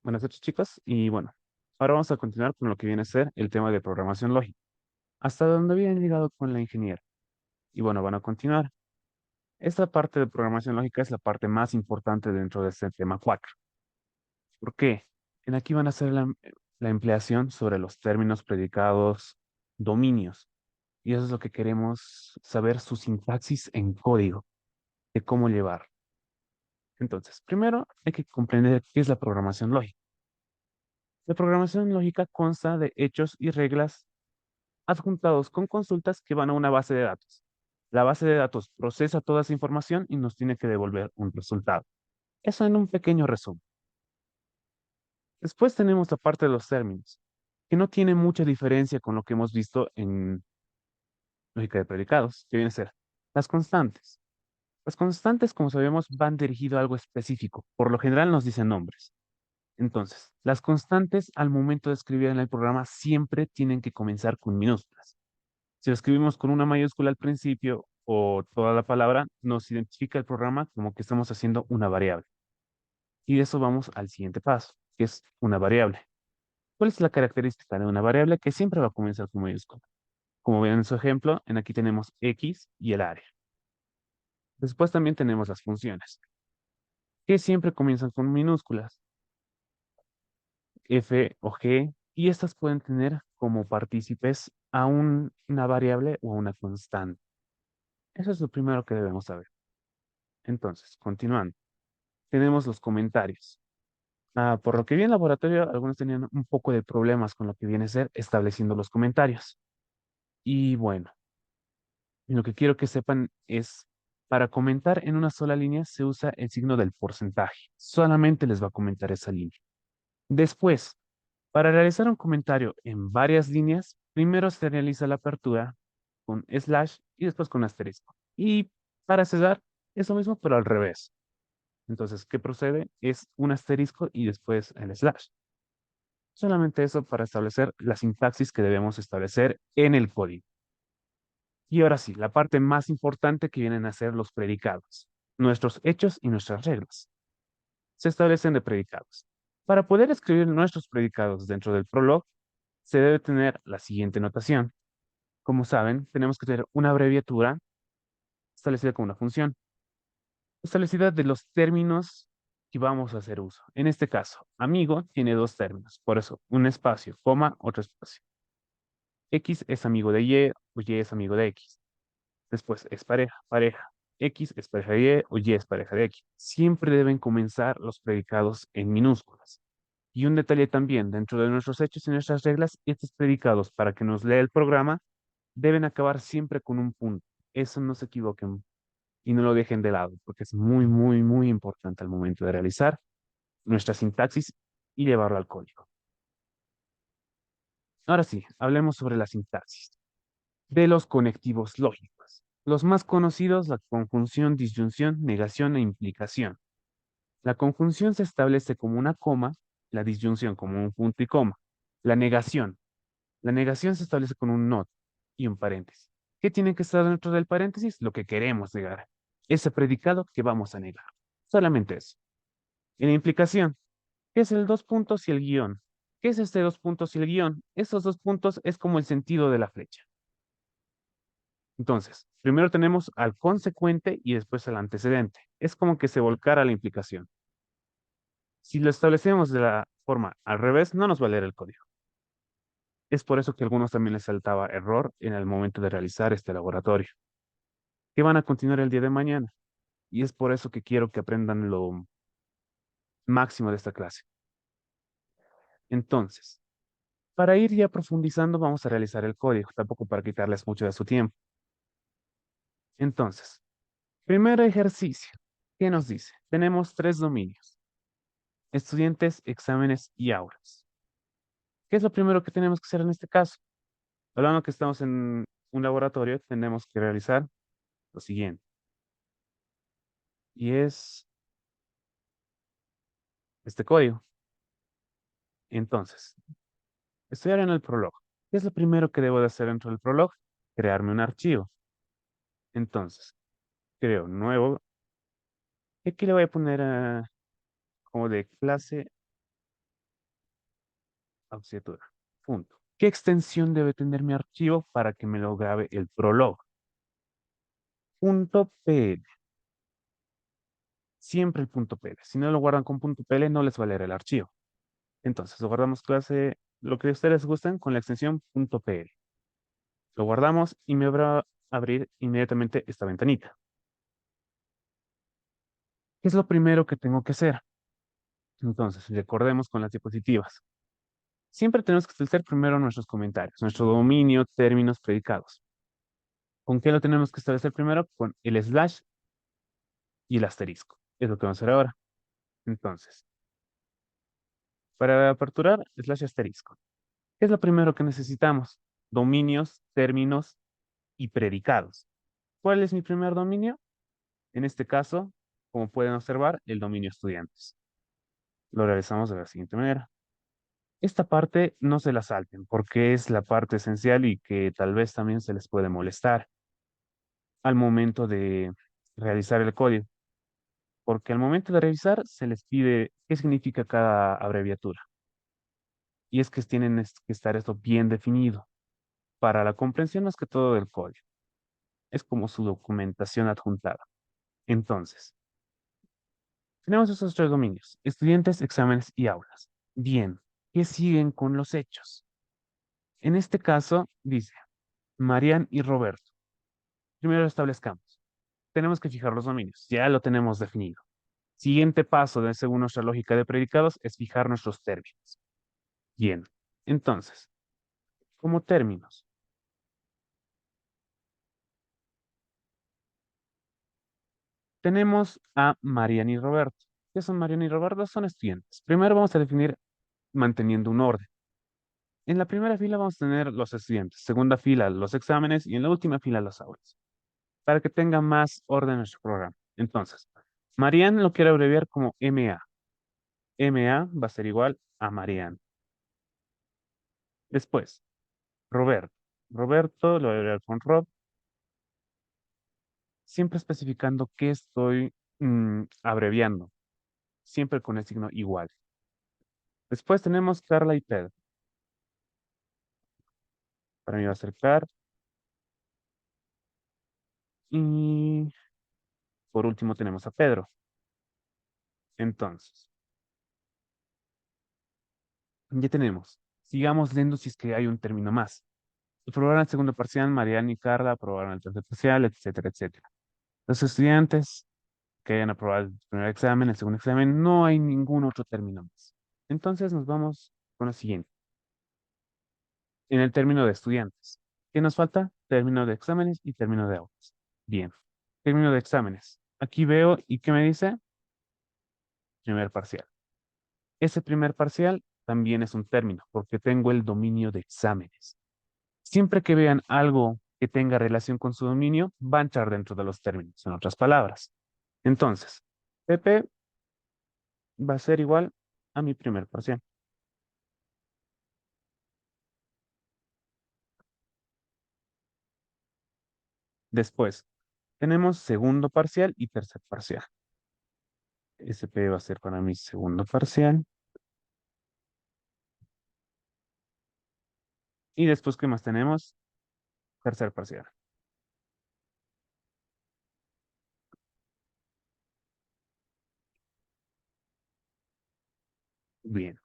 Buenas noches, chicos. Y bueno, ahora vamos a continuar con lo que viene a ser el tema de programación lógica. Hasta donde habían llegado con la ingeniería. Y bueno, van a continuar. Esta parte de programación lógica es la parte más importante dentro de este tema 4. ¿Por qué? En aquí van a hacer la empleación sobre los términos, predicados, dominios. Y eso es lo que queremos saber, su sintaxis en código, de cómo llevar. Entonces, primero hay que comprender qué es la programación lógica. La programación lógica consta de hechos y reglas adjuntados con consultas que van a una base de datos. La base de datos procesa toda esa información y nos tiene que devolver un resultado. Eso en un pequeño resumen. Después tenemos la parte de los términos, que no tiene mucha diferencia con lo que hemos visto en lógica de predicados, que viene a ser las constantes. Las constantes, como sabemos, van dirigido a algo específico. Por lo general nos dicen nombres. Entonces, las constantes al momento de escribir en el programa siempre tienen que comenzar con minúsculas. Si lo escribimos con una mayúscula al principio o toda la palabra, nos identifica el programa como que estamos haciendo una variable. Y de eso vamos al siguiente paso, que es una variable. ¿Cuál es la característica de una variable? Que siempre va a comenzar con mayúscula. Como ven en su ejemplo, en aquí tenemos x y el área. Después también tenemos las funciones, que siempre comienzan con minúsculas, f o g, y estas pueden tener como partícipes a una variable o a una constante. Eso es lo primero que debemos saber. Entonces, continuando. Tenemos los comentarios. Por lo que vi en laboratorio, algunos tenían un poco de problemas con lo que viene a ser estableciendo los comentarios. Y bueno, lo que quiero que sepan es, para comentar en una sola línea se usa el signo del porcentaje. Solamente les va a comentar esa línea. Después, para realizar un comentario en varias líneas, primero se realiza la apertura con slash y después con asterisco. Y para cerrar, es lo mismo, pero al revés. Entonces, ¿qué procede? Es un asterisco y después el slash. Solamente eso para establecer la sintaxis que debemos establecer en el código. Y ahora sí, la parte más importante que vienen a ser los predicados, nuestros hechos y nuestras reglas. Se establecen de predicados. Para poder escribir nuestros predicados dentro del prolog, se debe tener la siguiente notación. Como saben, tenemos que tener una abreviatura establecida con una función, establecida de los términos que vamos a hacer uso. En este caso, amigo tiene dos términos, por eso un espacio, coma, otro espacio. X es amigo de Y o Y es amigo de X. Después es pareja, pareja. X es pareja de Y o Y es pareja de X. Siempre deben comenzar los predicados en minúsculas. Y un detalle también, dentro de nuestros hechos y nuestras reglas, estos predicados, para que nos lea el programa, deben acabar siempre con un punto. Eso no se equivoquen y no lo dejen de lado, porque es muy, muy, muy importante al momento de realizar nuestra sintaxis y llevarlo al código. Ahora sí, hablemos sobre la sintaxis de los conectivos lógicos. Los más conocidos, la conjunción, disyunción, negación e implicación. La conjunción se establece como una coma, la disyunción como un punto y coma. La negación. La negación se establece con un not y un paréntesis. ¿Qué tiene que estar dentro del paréntesis? Lo que queremos negar. Ese predicado que vamos a negar. Solamente eso. En la implicación, ¿qué es el dos puntos y el guión? ¿Qué es este dos puntos y el guión? Estos dos puntos es como el sentido de la flecha. Entonces, primero tenemos al consecuente y después al antecedente. Es como que se volcara la implicación. Si lo establecemos de la forma al revés, no nos va a leer el código. Es por eso que a algunos también les saltaba error en el momento de realizar este laboratorio, que van a continuar el día de mañana. Y es por eso que quiero que aprendan lo máximo de esta clase. Entonces, para ir ya profundizando, vamos a realizar el código, tampoco para quitarles mucho de su tiempo. Entonces, primer ejercicio. ¿Qué nos dice? Tenemos tres dominios: estudiantes, exámenes y aulas. ¿Qué es lo primero que tenemos que hacer en este caso? Hablando que estamos en un laboratorio, tenemos que realizar lo siguiente. Y es este código. Entonces, estoy ahora en el prolog. ¿Qué es lo primero que debo de hacer dentro del prolog? Crearme un archivo. Entonces, creo nuevo. Y aquí le voy a poner como de clase Auxiliatura. Punto. ¿Qué extensión debe tener mi archivo para que me lo grabe el Prolog? Punto PL. Siempre el punto PL. Si no lo guardan con punto PL, no les va a leer el archivo. Entonces, lo guardamos clase, lo que ustedes gusten con la extensión punto .pl. Lo guardamos y me va a abrir inmediatamente esta ventanita. ¿Qué es lo primero que tengo que hacer? Entonces, recordemos con las diapositivas. Siempre tenemos que establecer primero nuestros comentarios, nuestro dominio, términos, predicados. ¿Con qué lo tenemos que establecer primero? Con el slash y el asterisco. Es lo que vamos a hacer ahora. Entonces, para aperturar, slash asterisco. ¿Qué es lo primero que necesitamos? Dominios, términos y predicados. ¿Cuál es mi primer dominio? En este caso, como pueden observar, el dominio estudiantes. Lo realizamos de la siguiente manera. Esta parte no se la salten porque es la parte esencial y que tal vez también se les puede molestar al momento de realizar el código, porque al momento de revisar se les pide qué significa cada abreviatura. Y es que tienen que estar esto bien definido para la comprensión más que todo del código. Es como su documentación adjuntada. Entonces, tenemos esos tres dominios, estudiantes, exámenes y aulas. Bien, ¿qué siguen con los hechos? En este caso, dice, Marian y Roberto. Primero establezcamos. Tenemos que fijar los dominios, ya lo tenemos definido. Siguiente paso, según nuestra lógica de predicados, es fijar nuestros términos. Bien, entonces, como términos, tenemos a Marian y Roberto. ¿Qué son Marian y Roberto? Son estudiantes. Primero vamos a definir manteniendo un orden. En la primera fila vamos a tener los estudiantes, segunda fila los exámenes y en la última fila las aulas, para que tenga más orden en nuestro programa. Entonces, Marian lo quiero abreviar como MA. MA va a ser igual a Marian. Después, Roberto. Roberto lo voy a abreviar con Rob, siempre especificando qué estoy abreviando, siempre con el signo igual. Después tenemos Carla y Pedro. Para mí va a ser Car. Y por último tenemos a Pedro. Entonces, ya tenemos. Sigamos leyendo si es que hay un término más. Aprobaron el segundo parcial, Mariana y Carla aprobaron el tercer parcial, etcétera, etcétera. Los estudiantes que hayan aprobado el primer examen, el segundo examen, no hay ningún otro término más. Entonces nos vamos con lo siguiente. En el término de estudiantes, ¿qué nos falta? Término de exámenes y término de aulas. Bien, término de exámenes. Aquí veo, ¿y qué me dice? Primer parcial. Ese primer parcial también es un término, porque tengo el dominio de exámenes. Siempre que vean algo que tenga relación con su dominio, va a entrar dentro de los términos, en otras palabras. Entonces, PP va a ser igual a mi primer parcial. Después, tenemos segundo parcial y tercer parcial. SP va a ser para mi segundo parcial. Y después, ¿qué más tenemos? Tercer parcial. Bien.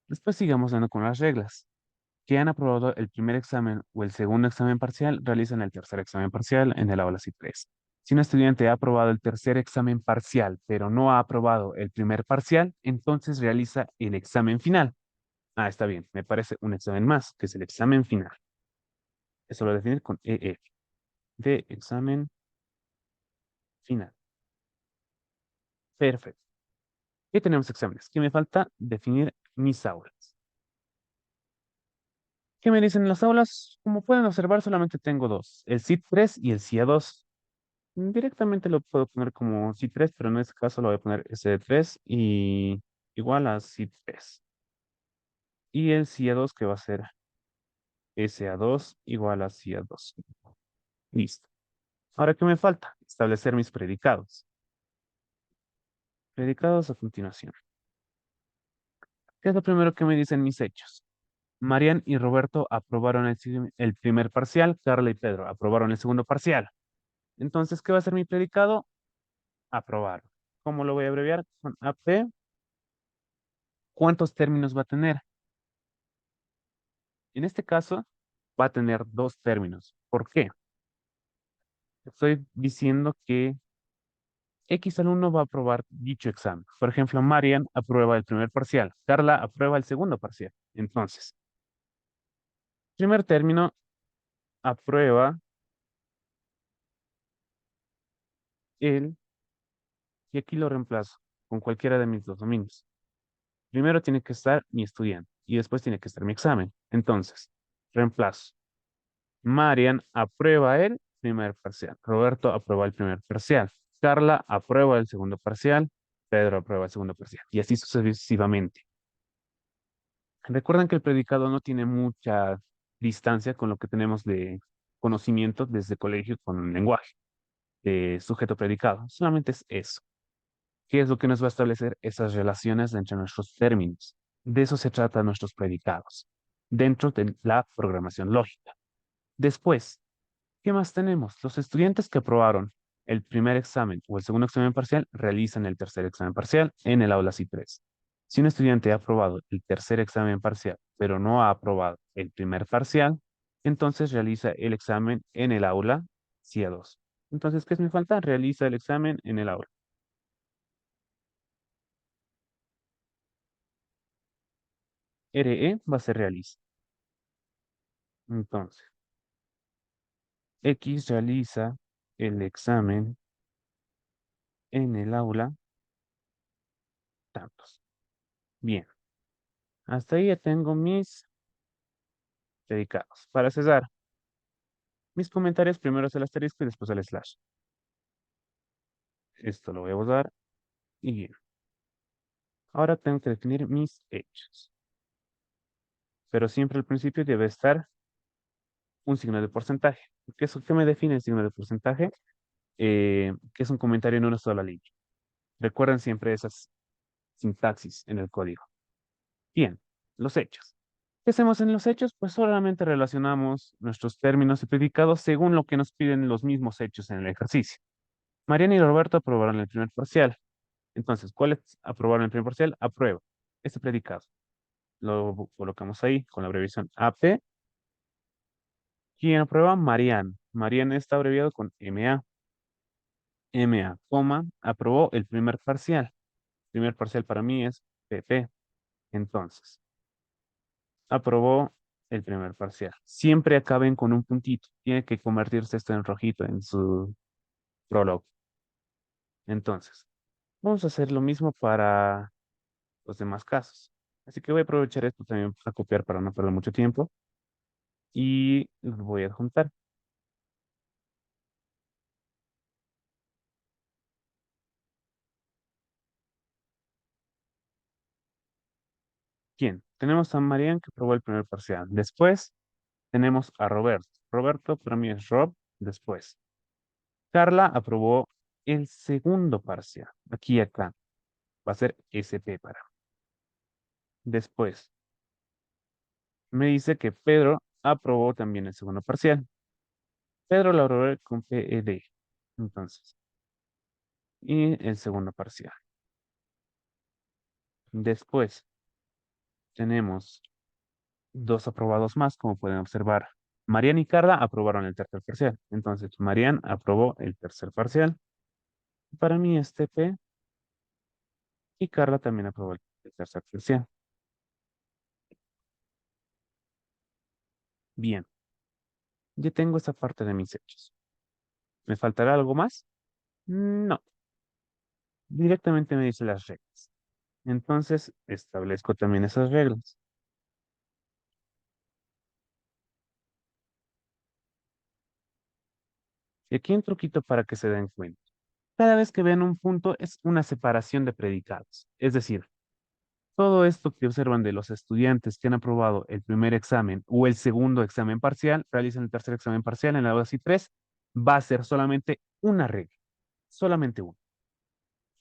Después sigamos dando con las reglas. Que han aprobado el primer examen o el segundo examen parcial realizan el tercer examen parcial en el aula C3. Si un estudiante ha aprobado el tercer examen parcial, pero no ha aprobado el primer parcial, entonces realiza el examen final. Ah, está bien, me parece un examen más, que es el examen final. Eso lo definir con EF, de examen final. Perfecto. ¿Qué tenemos exámenes? ¿Qué me falta? Definir mis aulas. ¿Qué me dicen las aulas? Como pueden observar, solamente tengo dos, el CIT3 y el CIA2. Directamente lo puedo poner como C3, pero en este caso lo voy a poner S3 y igual a C3. Y el CIA2 que va a ser SA2 igual a CIA2. Listo. Ahora, ¿qué me falta? Establecer mis predicados. Predicados a continuación. ¿Qué es lo primero que me dicen mis hechos? Marian y Roberto aprobaron el primer parcial, Carla y Pedro aprobaron el segundo parcial. Entonces, ¿qué va a ser mi predicado? Aprobar. ¿Cómo lo voy a abreviar? Con AP. ¿Cuántos términos va a tener? En este caso, va a tener dos términos. ¿Por qué? Estoy diciendo que X alumno va a aprobar dicho examen. Por ejemplo, Marian aprueba el primer parcial, Carla aprueba el segundo parcial. Entonces, primer término, aprueba el, y aquí lo reemplazo con cualquiera de mis dos dominios. Primero tiene que estar mi estudiante y después tiene que estar mi examen. Entonces, reemplazo. Marian aprueba el primer parcial. Roberto aprueba el primer parcial. Carla aprueba el segundo parcial. Pedro aprueba el segundo parcial. Y así sucesivamente. Recuerden que el predicado no tiene mucha distancia con lo que tenemos de conocimiento desde colegio con el lenguaje de sujeto predicado. Solamente es eso. ¿Qué es lo que nos va a establecer esas relaciones entre nuestros términos? De eso se trata nuestros predicados, dentro de la programación lógica. Después, ¿qué más tenemos? Los estudiantes que aprobaron el primer examen o el segundo examen parcial realizan el tercer examen parcial en el aula C3. Si un estudiante ha aprobado el tercer examen parcial, pero no ha aprobado el primer parcial, entonces realiza el examen en el aula C2. Entonces, ¿qué me falta? Realiza el examen en el aula. RE va a ser realiza. Entonces, X realiza el examen en el aula tantos. Bien, hasta ahí ya tengo mis dedicados. Para cesar, mis comentarios primero es el asterisco y después el slash. Esto lo voy a usar y bien. Ahora tengo que definir mis hechos. Pero siempre al principio debe estar un signo de porcentaje. ¿Qué me define el signo de porcentaje? Que es un comentario en una sola línea. Recuerden siempre esas sintaxis en el código. Bien, los hechos. ¿Qué hacemos en los hechos? Pues solamente relacionamos nuestros términos y predicados según lo que nos piden los mismos hechos en el ejercicio. Mariana y Roberto aprobaron el primer parcial. Entonces, ¿cuáles aprobaron el primer parcial? Aprueba. Este predicado. Lo colocamos ahí con la abreviación AP. ¿Quién aprueba? Marian. Marian está abreviado con MA. MA, coma, aprobó el primer parcial. Primer parcial para mí es PP. Entonces, aprobó el primer parcial. Siempre acaben con un puntito. Tiene que convertirse esto en rojito en su prólogo. Entonces, vamos a hacer lo mismo para los demás casos. Así que voy a aprovechar esto también para copiar para no perder mucho tiempo. Y lo voy a adjuntar. ¿Quién? Tenemos a Marian que probó el primer parcial. Después tenemos a Roberto. Roberto para mí es Rob. Después. Carla aprobó el segundo parcial. Aquí y acá. Va a ser SP para. Después. Me dice que Pedro aprobó también el segundo parcial. Pedro lo aprobó con PED. Entonces. Y el segundo parcial. Después tenemos dos aprobados más, como pueden observar. Marian y Carla aprobaron el tercer parcial. Entonces, Marian aprobó el tercer parcial. Para mí es TP y Carla también aprobó el tercer parcial. Bien, ya tengo esa parte de mis hechos. ¿Me faltará algo más? No, directamente me dice las reglas. Entonces, establezco también esas reglas. Y aquí un truquito para que se den cuenta. Cada vez que vean un punto es una separación de predicados. Es decir, todo esto que observan de los estudiantes que han aprobado el primer examen o el segundo examen parcial, realizan el tercer examen parcial en la UASI 3, va a ser solamente una regla, solamente una.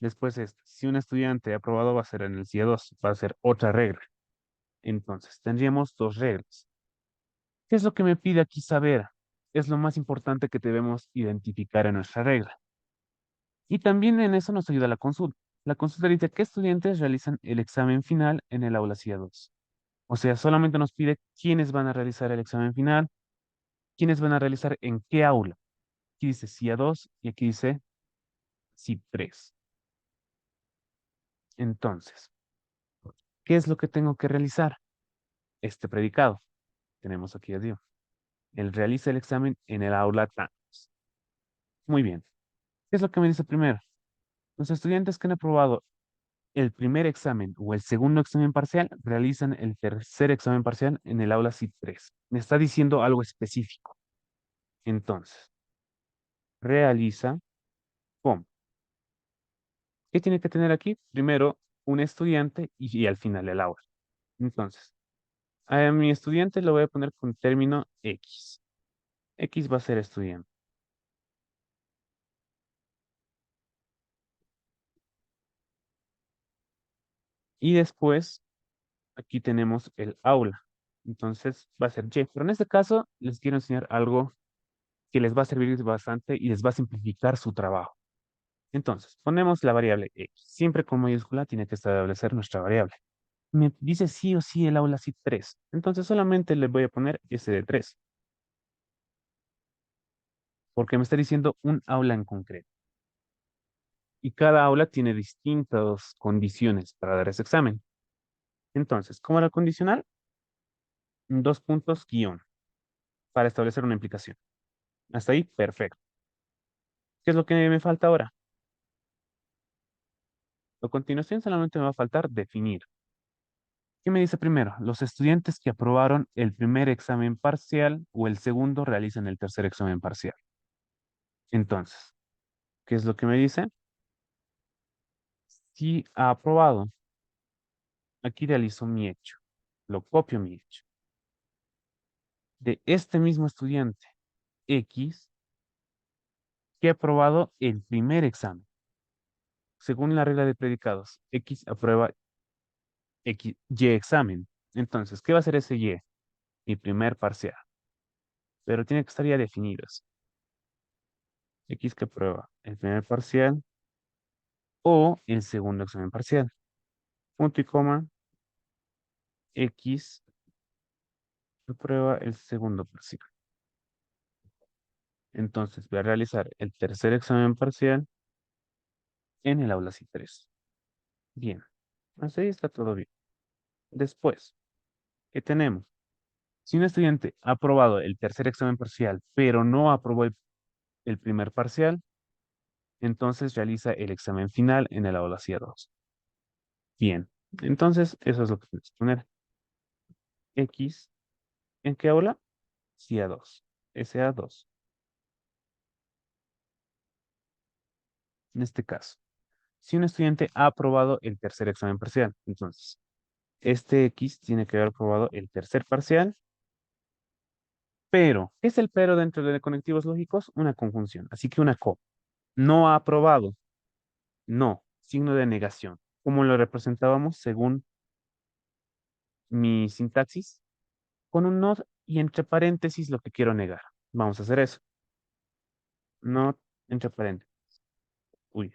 Después, si un estudiante ha aprobado, va a ser en el CIA 2, va a ser otra regla. Entonces, tendríamos dos reglas. ¿Qué es lo que me pide aquí saber? Es lo más importante que debemos identificar en nuestra regla. Y también en eso nos ayuda la consulta. La consulta dice que estudiantes realizan el examen final en el aula CIA 2. O sea, solamente nos pide quiénes van a realizar el examen final, quiénes van a realizar en qué aula. Aquí dice CIA 2 y aquí dice CIA 3. Entonces, ¿qué es lo que tengo que realizar? Este predicado. Tenemos aquí a Dios. Él realiza el examen en el aula tantos. Muy bien. ¿Qué es lo que me dice primero? Los estudiantes que han aprobado el primer examen o el segundo examen parcial realizan el tercer examen parcial en el aula CIT 3. Me está diciendo algo específico. Entonces, realiza ¿cómo? ¿Qué tiene que tener aquí? Primero, un estudiante y al final el aula. Entonces, a mi estudiante lo voy a poner con término X. X va a ser estudiante. Y después, aquí tenemos el aula. Entonces, va a ser Y. Pero en este caso, les quiero enseñar algo que les va a servir bastante y les va a simplificar su trabajo. Entonces, ponemos la variable X. Siempre con mayúscula tiene que establecer nuestra variable. Me dice sí o sí el aula sí 3. Entonces solamente le voy a poner S de 3. Porque me está diciendo un aula en concreto. Y cada aula tiene distintas condiciones para dar ese examen. Entonces, ¿cómo era condicional? Dos puntos guión para establecer una implicación. Hasta ahí, perfecto. ¿Qué es lo que me falta ahora? A continuación solamente me va a faltar definir. ¿Qué me dice primero? Los estudiantes que aprobaron el primer examen parcial o el segundo realizan el tercer examen parcial. Entonces, ¿qué es lo que me dice? Si ha aprobado, aquí realizo mi hecho. Lo copio mi hecho. De este mismo estudiante X que ha aprobado el primer examen. Según la regla de predicados, X aprueba X, Y examen. Entonces, ¿qué va a ser ese Y? Mi primer parcial. Pero tiene que estar ya definido eso. X que aprueba el primer parcial o el segundo examen parcial. Punto y coma, X aprueba el segundo parcial. Entonces voy a realizar el tercer examen parcial en el aula C3. Bien, así está todo bien. Después, ¿qué tenemos? Si un estudiante ha aprobado el tercer examen parcial, pero no aprobó el primer parcial, entonces realiza el examen final en el aula CIA2. Bien, entonces eso es lo que tienes que poner. X, ¿en qué aula? CIA2. SA2, en este caso. Si un estudiante ha aprobado el tercer examen parcial, entonces, este X tiene que haber aprobado el tercer parcial, pero, ¿qué es el pero dentro de conectivos lógicos? Una conjunción, así que una co. No ha aprobado, no, signo de negación. ¿Cómo lo representábamos según mi sintaxis? Con un not y entre paréntesis lo que quiero negar. Vamos a hacer eso. Not entre paréntesis. Uy,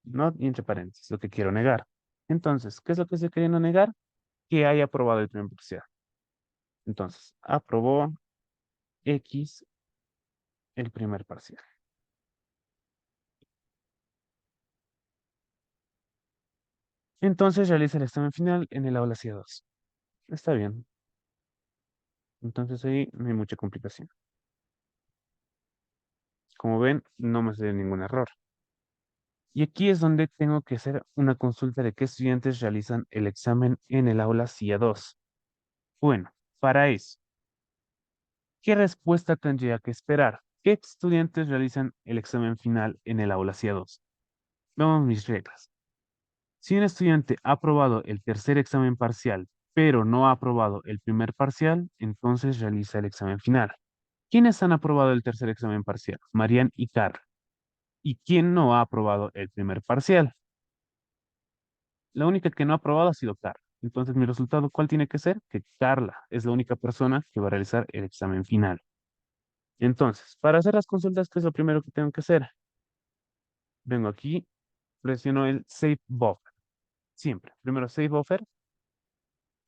not y entre paréntesis, lo que quiero negar. Entonces, ¿qué es lo que estoy queriendo negar? Que haya aprobado el primer parcial. Entonces, aprobó X el primer parcial. Entonces realiza el examen final en el aula C2. Está bien. Entonces ahí no hay mucha complicación. Como ven, no me sale ningún error. Y aquí es donde tengo que hacer una consulta de qué estudiantes realizan el examen en el aula CIA2. Bueno, para eso, ¿qué respuesta tendría que esperar? ¿Qué estudiantes realizan el examen final en el aula CIA2? Veamos mis reglas. Si un estudiante ha aprobado el tercer examen parcial, pero no ha aprobado el primer parcial, entonces realiza el examen final. ¿Quiénes han aprobado el tercer examen parcial? Marian y Carl. ¿Y quién no ha aprobado el primer parcial? La única que no ha aprobado ha sido Carl. Entonces, mi resultado, ¿cuál tiene que ser? Que Carla es la única persona que va a realizar el examen final. Entonces, para hacer las consultas, ¿qué es lo primero que tengo que hacer? Vengo aquí, presiono el Save Buffer. Siempre. Primero Save Buffer,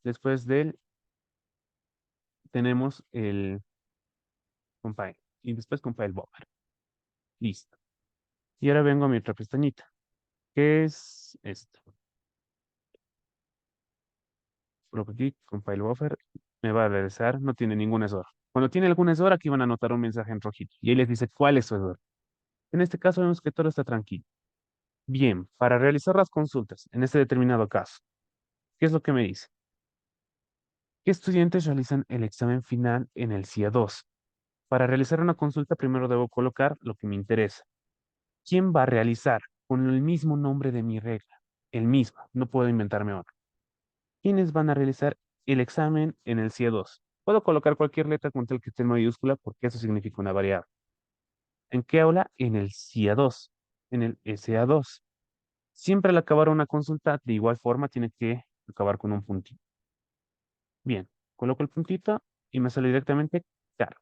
después del tenemos el Compile. Y después Compile Buffer. Listo. Y ahora vengo a mi otra pestañita, que es esto. Coloco aquí, Compile Buffer, me va a regresar, no tiene ningún error. Cuando tiene algún error, aquí van a anotar un mensaje en rojito. Y ahí les dice cuál es su error. En este caso vemos que todo está tranquilo. Bien, para realizar las consultas, en este determinado caso, ¿qué es lo que me dice? ¿Qué estudiantes realizan el examen final en el CIA 2? Para realizar una consulta, primero debo colocar lo que me interesa. ¿Quién va a realizar con el mismo nombre de mi regla? El mismo, no puedo inventarme otro. ¿Quiénes van a realizar el examen en el CIA 2? Puedo colocar cualquier letra con tal que esté en mayúscula porque eso significa una variable. ¿En qué aula? En el CIA 2, en el SA2. Siempre al acabar una consulta, de igual forma, tiene que acabar con un puntito. Bien, coloco el puntito y me sale directamente claro.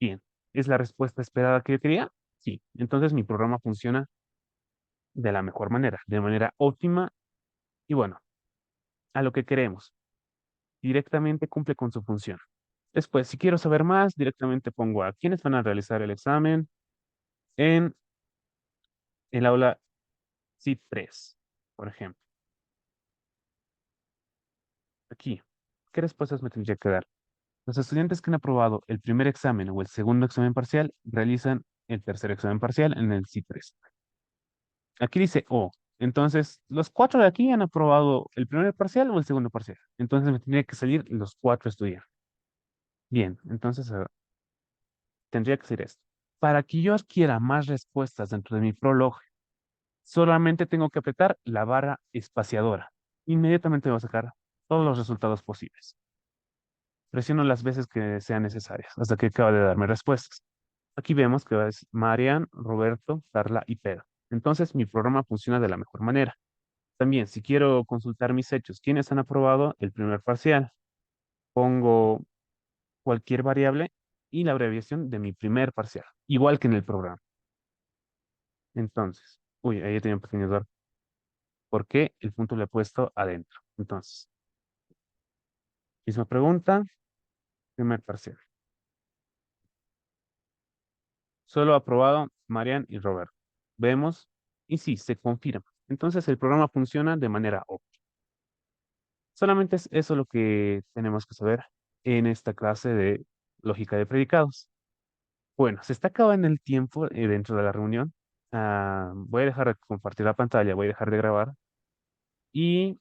Bien, ¿es la respuesta esperada que yo quería? Sí. Entonces mi programa funciona de la mejor manera, de manera óptima y bueno, a lo que queremos. Directamente cumple con su función. Después, si quiero saber más, directamente pongo a quiénes van a realizar el examen en el aula CIT 3, por ejemplo. Aquí, ¿qué respuestas me tendría que dar? Los estudiantes que han aprobado el primer examen o el segundo examen parcial realizan el tercer examen parcial en el CIT 3. Aquí dice O. Entonces, los cuatro de aquí han aprobado el primer parcial o el segundo parcial. Entonces me tendría que salir los cuatro estudiantes. Bien, entonces tendría que ser esto. Para que yo adquiera más respuestas dentro de mi prolog, solamente tengo que apretar la barra espaciadora. Inmediatamente me va a sacar todos los resultados posibles. Presiono las veces que sean necesarias hasta que acaba de darme respuestas. Aquí vemos que es Marian, Roberto, Carla y Pedro. Entonces mi programa funciona de la mejor manera. También, si quiero consultar mis hechos, ¿quiénes han aprobado el primer parcial? Pongo cualquier variable y la abreviación de mi primer parcial, igual que en el programa. Entonces, uy, ahí tenía un pequeño error. ¿Por qué el punto lo he puesto adentro? Entonces, misma pregunta, primer parcial. Solo aprobado Marian y Robert. Vemos y sí, se confirma. Entonces el programa funciona de manera óptima. Solamente es eso lo que tenemos que saber en esta clase de lógica de predicados. Bueno, se está acabando el tiempo dentro de la reunión. Voy a dejar de compartir la pantalla, voy a dejar de grabar y